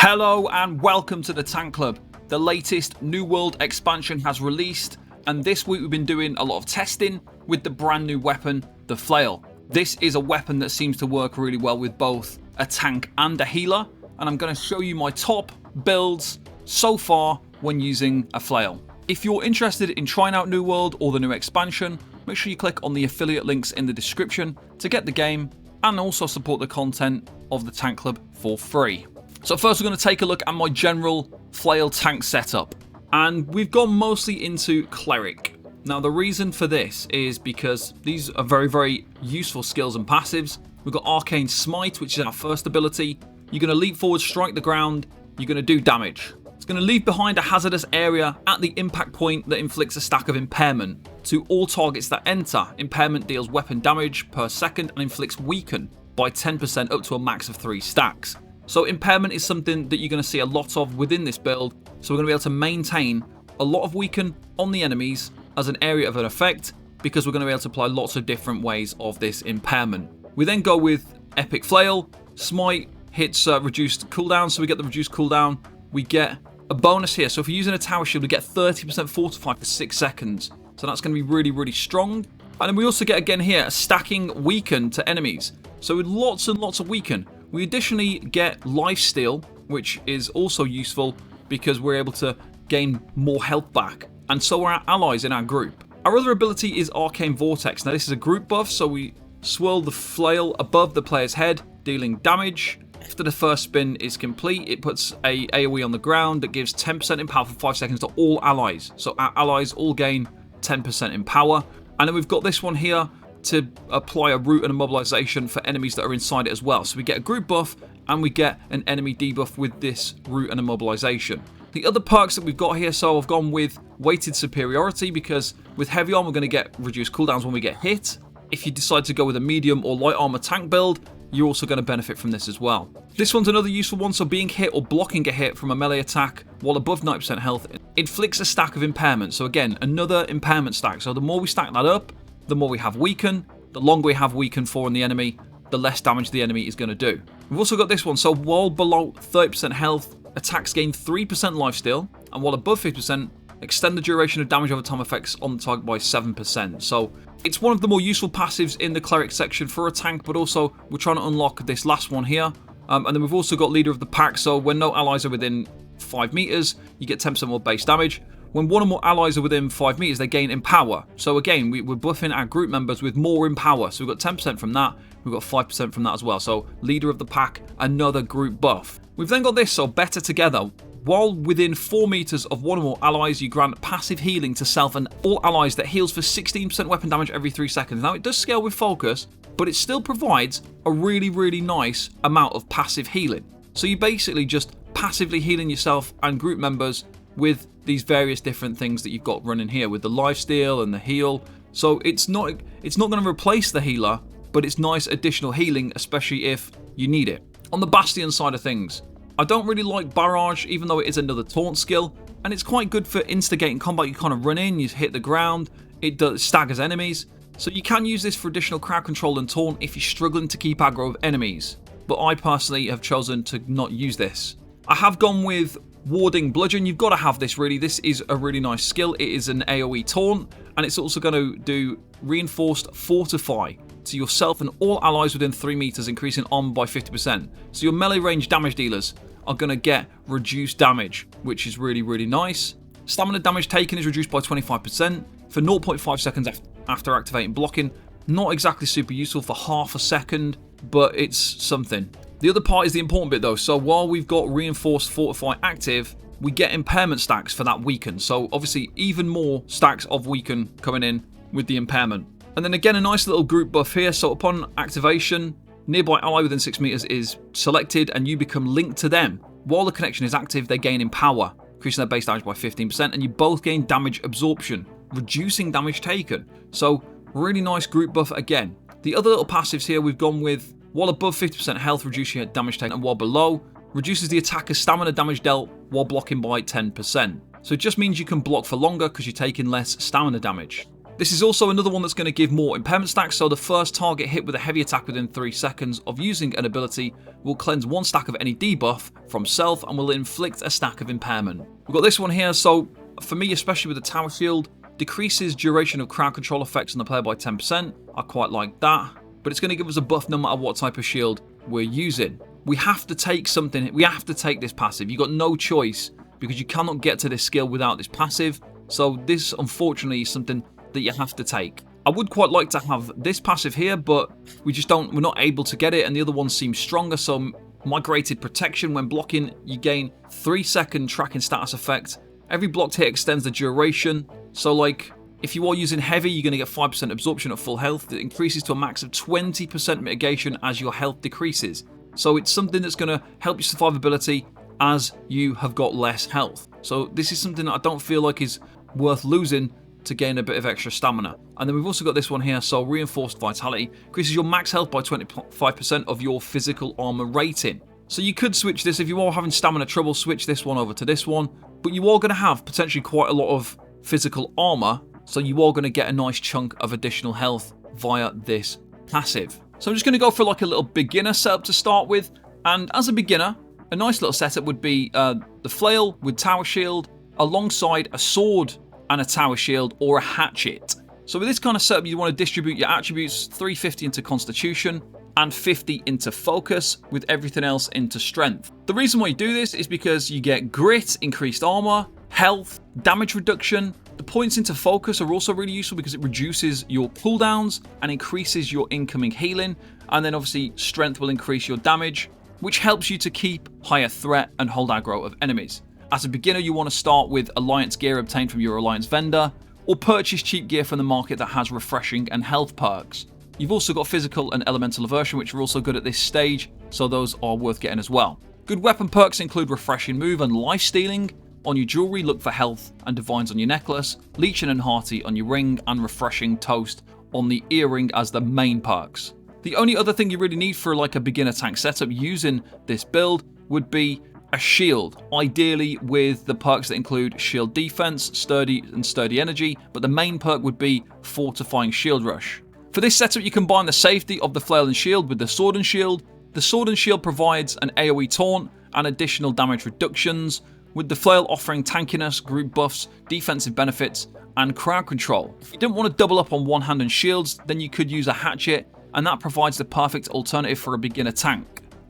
Hello and welcome to the Tank Club. The latest New World expansion has released, and this week we've been doing a lot of testing with the brand new weapon, the Flail. This is a weapon that seems to work really well with both a tank and a healer, and I'm going to show you my top builds so far when using a Flail. If you're interested in trying out New World or the new expansion, make sure you click on the affiliate links in the description to get the game and also support the content of the Tank Club for free. So first we're going to take a look at my general Flail Tank setup, and we've gone mostly into Cleric. Now the reason for this is because these are very useful skills and passives. We've got Arcane Smite, which is our first ability. You're going to leap forward, strike the ground, you're going to do damage. It's going to leave behind a hazardous area at the impact point that inflicts a stack of impairment. To all targets that enter, impairment deals weapon damage per second and inflicts weaken by 10% up to a max of 3 stacks. So impairment is something that you're going to see a lot of within this build, so we're going to be able to maintain a lot of weaken on the enemies as an area of an effect, because we're going to be able to apply lots of different ways of this impairment. We then go with Epic Flail. Smite hits reduced cooldown, so we get the reduced cooldown. We get a bonus here, so if you're using a tower shield, we get 30% fortified for 6 seconds, so that's going to be really strong. And then we also get again here a stacking weaken to enemies, so with lots and lots of weaken. We additionally get lifesteal, which is also useful because we're able to gain more health back, and so are our allies in our group. Our other ability is Arcane Vortex. Now this is a group buff, so we swirl the flail above the player's head, dealing damage. After the first spin is complete, it puts a AoE on the ground that gives 10% in power for 5 seconds to all allies. So our allies all gain 10% in power. And then we've got this one here to apply a root and a mobilization for enemies that are inside it as well. So we get a group buff and we get an enemy debuff with this root and a mobilization. The other perks that we've got here, so I've gone with weighted superiority, because with heavy armor we're going to get reduced cooldowns when we get hit. If you decide to go with a medium or light armor tank build, you're also going to benefit from this as well. This one's another useful one, so being hit or blocking a hit from a melee attack while above 90% health inflicts a stack of impairment. So again, another impairment stack. So the more we stack that up, the more we have weaken. The longer we have weaken for in the enemy, the less damage the enemy is going to do. We've also got this one, so while below 30% health, attacks gain 3% lifesteal, and while above 50%, extend the duration of damage over time effects on the target by 7%. So it's one of the more useful passives in the cleric section for a tank, but also we're trying to unlock this last one here. And then we've also got leader of the pack, so when no allies are within 5 meters, you get 10% more base damage. When one or more allies are within 5 meters, they gain Empower. So again, we're buffing our group members with more Empower. So we've got 10% from that, we've got 5% from that as well. So leader of the pack, another group buff. We've then got this, so Better Together. While within 4 meters of one or more allies, you grant passive healing to self and all allies that heals for 16% weapon damage every 3 seconds. Now it does scale with focus, but it still provides a really nice amount of passive healing. So you're basically just passively healing yourself and group members with these various different things that you've got running here with the lifesteal and the heal. So it's not going to replace the healer, but it's nice additional healing, especially if you need it. On the Bastion side of things, I don't really like Barrage, even though it is another taunt skill, and it's quite good for instigating combat. You kind of run in, you hit the ground, it does staggers enemies. So you can use this for additional crowd control and taunt if you're struggling to keep aggro of enemies. But I personally have chosen to not use this. I have gone with Warding Bludgeon. You've got to have this really. This is a really nice skill. It is an AoE taunt, and it's also going to do Reinforced Fortify to yourself and all allies within 3 meters, increasing armor by 50%. So your melee range damage dealers are going to get reduced damage, which is really nice. Stamina damage taken is reduced by 25% for 0.5 seconds after activating blocking. Not exactly super useful for half a second, but it's something. The other part is the important bit though. So while we've got Reinforced Fortify active, we get impairment stacks for that weaken. So obviously even more stacks of weaken coming in with the impairment. And then again, a nice little group buff here. So upon activation, nearby ally within 6 meters is selected and you become linked to them. While the connection is active, they gain Empower, increasing their base damage by 15%, and you both gain damage absorption, reducing damage taken. So really nice group buff again. The other little passives here we've gone with, while above 50% health, reduce your damage taken, and while below, reduces the attacker's stamina damage dealt while blocking by 10%. So it just means you can block for longer because you're taking less stamina damage. This is also another one that's going to give more impairment stacks, so the first target hit with a heavy attack within 3 seconds of using an ability will cleanse 1 stack of any debuff from self and will inflict a stack of impairment. We've got this one here, so for me, especially with the tower shield, decreases duration of crowd control effects on the player by 10%. I quite like that, but it's going to give us a buff no matter what type of shield we're using. We have to take something, we have to take this passive. You've got no choice because you cannot get to this skill without this passive, so this unfortunately is something that you have to take. I would quite like to have this passive here, but we're not able to get it, and the other one seems stronger. So migrated protection, when blocking you gain 3-second tracking status effect. Every blocked hit extends the duration, so like if you are using heavy, you're going to get 5% absorption at full health. It increases to a max of 20% mitigation as your health decreases, so it's something that's going to help your survivability as you have got less health. So this is something that I don't feel like is worth losing to gain a bit of extra stamina. And then we've also got this one here, so reinforced vitality increases your max health by 25% of your physical armor rating. So you could switch this if you are having stamina trouble, switch this one over to this one, but you are going to have potentially quite a lot of physical armor, so you are going to get a nice chunk of additional health via this passive. So I'm just going to go for like a little beginner setup to start with, and as a beginner, a nice little setup would be the flail with tower shield alongside a sword and a tower shield or a hatchet. So with this kind of setup, you want to distribute your attributes 350 into constitution and 50 into focus, with everything else into strength. The reason why you do this is because you get grit, increased armor, health, damage reduction. The points into focus are also really useful because it reduces your cooldowns and increases your incoming healing, and then obviously strength will increase your damage, which helps you to keep higher threat and hold aggro of enemies. As a beginner, you want to start with Alliance gear obtained from your Alliance vendor, or purchase cheap gear from the market that has refreshing and health perks. You've also got physical and elemental aversion, which are also good at this stage, so those are worth getting as well. Good weapon perks include refreshing move and life stealing. On your jewelry, look for health and divines on your necklace, leeching and hearty on your ring, and refreshing toast on the earring as the main perks. The only other thing you really need for like a beginner tank setup using this build would be a shield, ideally with the perks that include shield defense, sturdy energy, but the main perk would be fortifying shield rush. For this setup, you combine the safety of the flail and shield with the sword and shield. The sword and shield provides an AoE taunt and additional damage reductions, with the flail offering tankiness, group buffs, defensive benefits, and crowd control. If you didn't want to double up on one hand and shields, then you could use a hatchet, and that provides the perfect alternative for a beginner tank,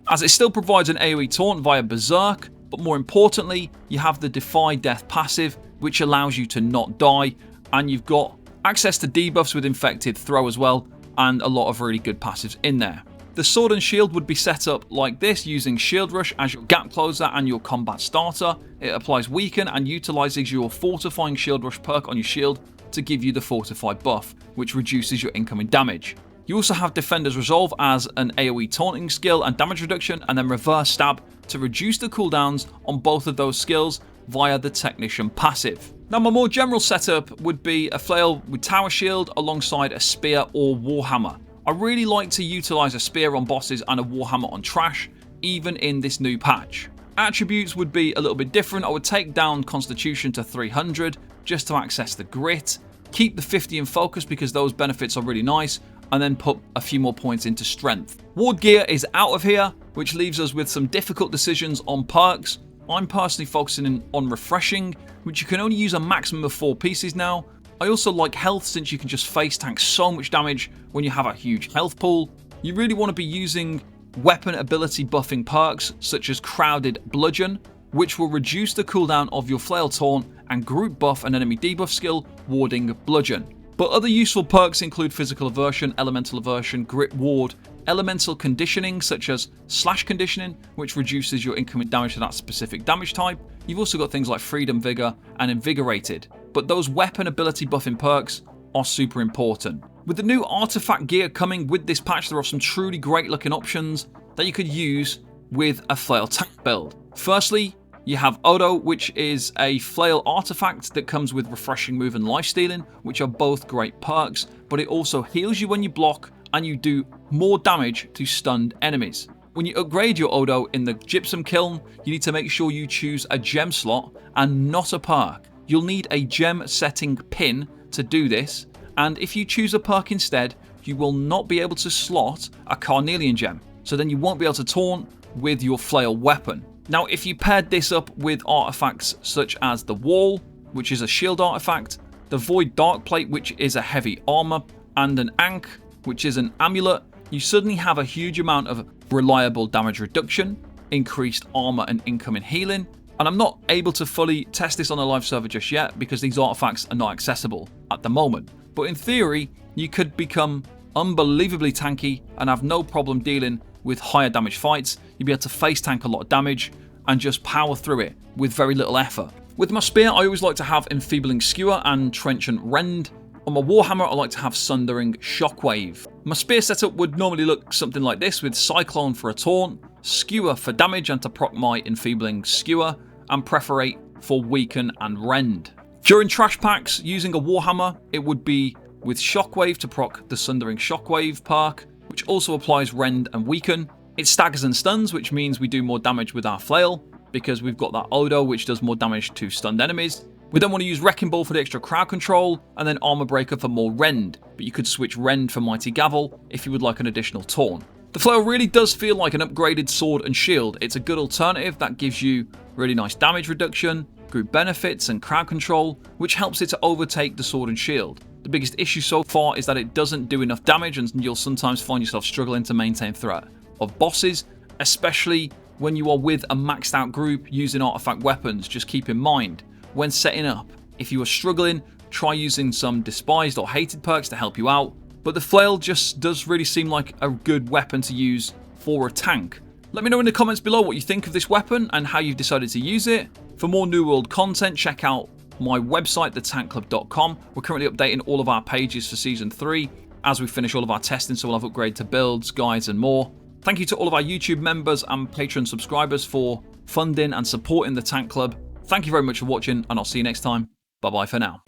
as it still provides an AoE taunt via Berserk, but more importantly, you have the Defy Death passive, which allows you to not die, and you've got access to debuffs with Infected Throw as well, and a lot of really good passives in there. The sword and shield would be set up like this, using Shield Rush as your gap closer and your combat starter. It applies Weaken and utilizes your Fortifying Shield Rush perk on your shield to give you the Fortify buff, which reduces your incoming damage. You also have Defender's Resolve as an AoE taunting skill and damage reduction, and then Reverse Stab to reduce the cooldowns on both of those skills via the Technician passive. Now, my more general setup would be a flail with tower shield alongside a spear or warhammer. I really like to utilize a spear on bosses and a warhammer on trash, even in this new patch. Attributes would be a little bit different. I would take down Constitution to 300 just to access the grit, keep the 50 in focus because those benefits are really nice, and then put a few more points into strength. Ward gear is out of here, which leaves us with some difficult decisions on perks. I'm personally focusing on refreshing, which you can only use a maximum of 4 pieces now. I also like health, since you can just face tank so much damage when you have a huge health pool. You really want to be using weapon ability buffing perks such as Crowded Bludgeon, which will reduce the cooldown of your Flail Taunt, and group buff an enemy debuff skill, Warding Bludgeon. But other useful perks include Physical Aversion, Elemental Aversion, Grit Ward, Elemental Conditioning such as Slash Conditioning, which reduces your incoming damage to that specific damage type. You've also got things like Freedom Vigor and Invigorated, but those weapon ability buffing perks are super important. With the new artifact gear coming with this patch, there are some truly great looking options that you could use with a Flail Tank build. Firstly, you have Odo, which is a flail artifact that comes with refreshing move and life stealing, which are both great perks, but it also heals you when you block and you do more damage to stunned enemies. When you upgrade your Odo in the Gypsum Kiln, you need to make sure you choose a gem slot and not a perk. You'll need a gem setting pin to do this, And if you choose a perk instead, you will not be able to slot a Carnelian gem. So then you won't be able to taunt with your flail weapon. Now, if you paired this up with artifacts such as the Wall, which is a shield artifact, the Void Dark Plate, which is a heavy armor, and an Ankh, which is an amulet, you suddenly have a huge amount of reliable damage reduction, increased armor and incoming healing. And I'm not able to fully test this on a live server just yet because these artifacts are not accessible at the moment. But in theory, you could become unbelievably tanky and have no problem dealing with higher damage fights. You'd be able to face tank a lot of damage and just power through it with very little effort. With my spear, I always like to have Enfeebling Skewer and Trenchant Rend. On my Warhammer, I like to have Sundering Shockwave. My spear setup would normally look something like this, with Cyclone for a taunt, Skewer for damage and to proc my Enfeebling Skewer, and Preferate for Weaken and Rend. During trash packs, using a Warhammer, it would be with Shockwave to proc the Sundering Shockwave perk, which also applies Rend and Weaken. It staggers and stuns, which means we do more damage with our flail, because we've got that Odo, which does more damage to stunned enemies. We then want to use Wrecking Ball for the extra crowd control, and then Armor Breaker for more Rend, but you could switch Rend for Mighty Gavel if you would like an additional taunt. The flail really does feel like an upgraded sword and shield. It's a good alternative that gives you really nice damage reduction, group benefits, and crowd control, which helps it to overtake the sword and shield. The biggest issue so far is that it doesn't do enough damage, and you'll sometimes find yourself struggling to maintain threat of bosses, especially when you are with a maxed out group using artifact weapons. Just keep in mind, when setting up, if you are struggling, try using some despised or hated perks to help you out. But the flail just does really seem like a good weapon to use for a tank. Let me know in the comments below what you think of this weapon and how you've decided to use it. For more New World content, check out my website, thetankclub.com. We're currently updating all of our pages for Season 3 as we finish all of our testing, so we'll have upgrade to builds, guides, and more. Thank you to all of our YouTube members and Patreon subscribers for funding and supporting the Tank Club. Thank you very much for watching, and I'll see you next time. Bye-bye for now.